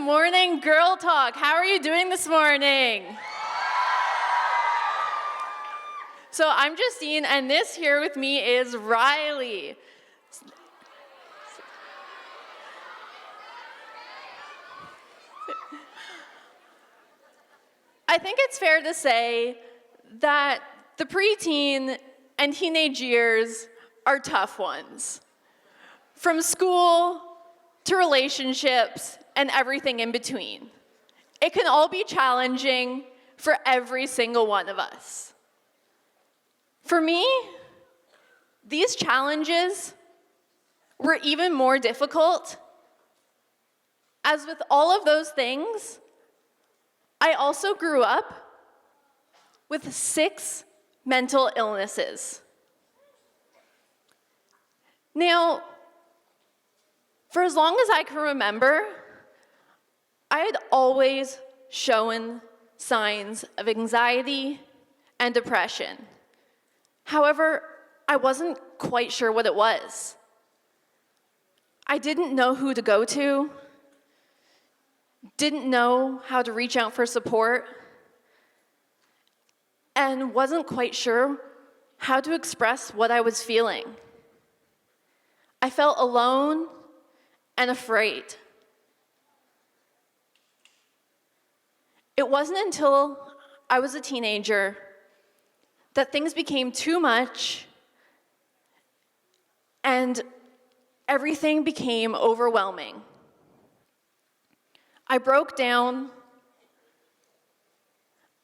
morning, Girl Talk. How are you doing this morning? So I'm Justine, and this here with me is Riley. I think it's fair to say that the preteen and teenage years are tough ones. From school to relationships and everything in between. It can all be challenging for every single one of us. For me, these challenges were even more difficult, as with all of those things, I also grew up with 6 mental illnesses. Now, for as long as I can remember, I had always shown signs of anxiety and depression. However, I wasn't quite sure what it was. I didn't know who to go to, didn't know how to reach out for support, and wasn't quite sure how to express what I was feeling. I felt alone and afraid. It wasn't until I was a teenager that things became too much and everything became overwhelming. I broke down.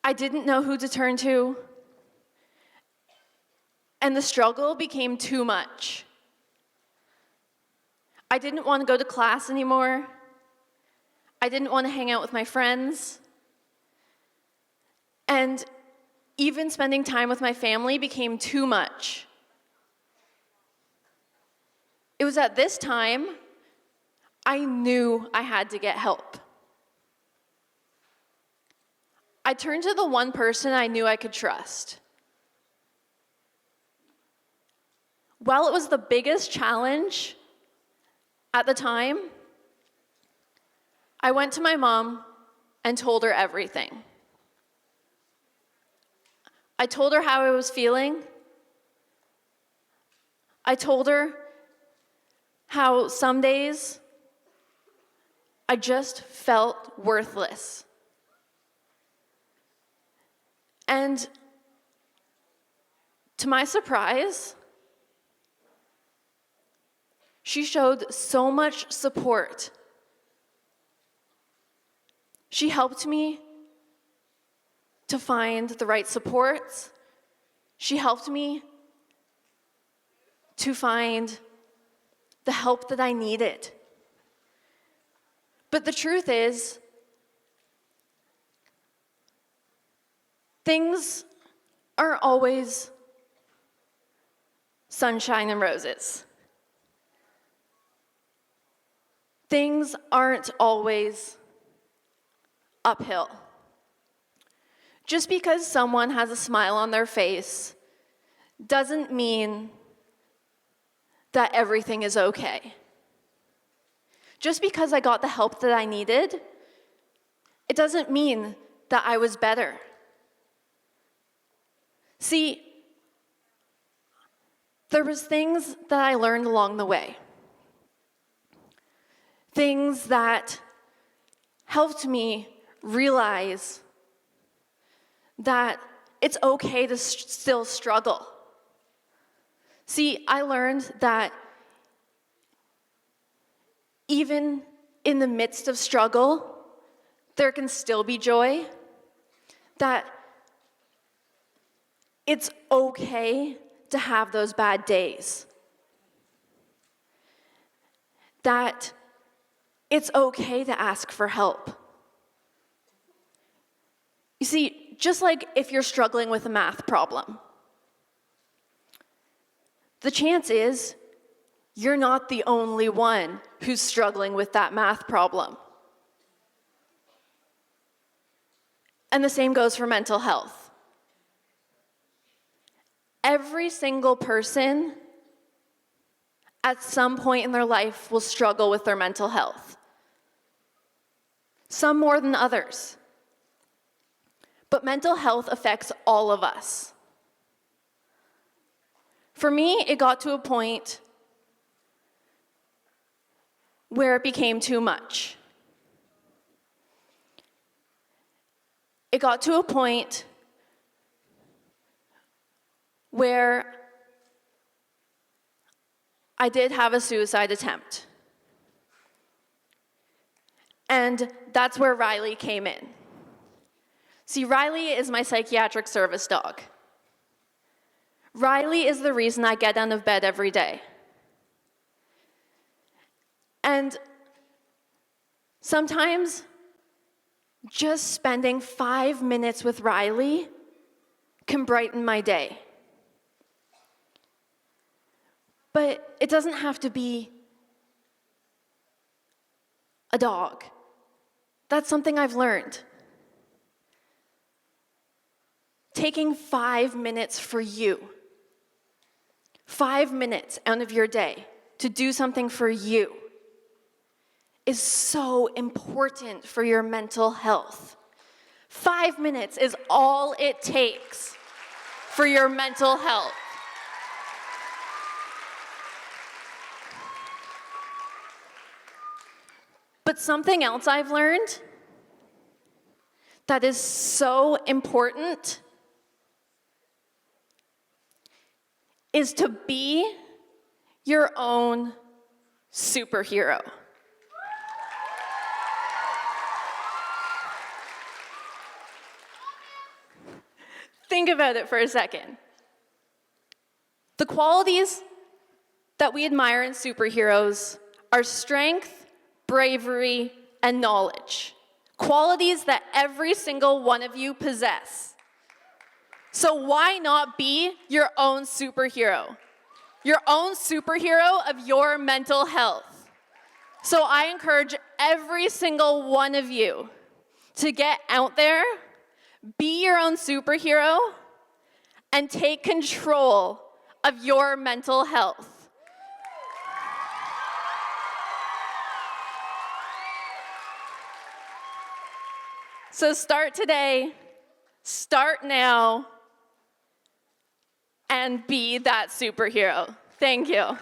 I didn't know who to turn to, and the struggle became too much. I didn't want to go to class anymore. I didn't want to hang out with my friends. And even spending time with my family became too much. It was at this time I knew I had to get help. I turned to the one person I knew I could trust. While it was the biggest challenge at the time, I went to my mom and told her everything. I told her how I was feeling. I told her how some days I just felt worthless. And to my surprise, she showed so much support. She helped me to find the right supports. She helped me to find the help that I needed. But the truth is, things aren't always sunshine and roses. Things aren't always uphill. Just because someone has a smile on their face doesn't mean that everything is okay. Just because I got the help that I needed, it doesn't mean that I was better. See, there was things that I learned along the way. Things that helped me realize that it's okay to still struggle. See, I learned that even in the midst of struggle, there can still be joy, that it's okay to have those bad days, that it's okay to ask for help. You see, just like if you're struggling with a math problem, the chance is you're not the only one who's struggling with that math problem. And the same goes for mental health. Every single person at some point in their life will struggle with their mental health. some more than others. But mental health affects all of us. For me, it got to a point where it became too much. It got to a point where I did have a suicide attempt. And that's where Riley came in. See, Riley is my psychiatric service dog. Riley is the reason I get out of bed every day. And sometimes just spending 5 minutes with Riley can brighten my day. But it doesn't have to be a dog. That's something I've learned. Taking 5 minutes for you, 5 minutes out of your day to do something for you is so important for your mental health. 5 minutes is all it takes for your mental health. But something else I've learned that is so important is to be your own superhero. Think about it for a second. The qualities that we admire in superheroes are strength, bravery, and knowledge. Qualities that every single one of you possess. So why not be your own superhero? Your own superhero of your mental health. So I encourage every single one of you to get out there, be your own superhero, and take control of your mental health. So start today, start now, and be that superhero. Thank you.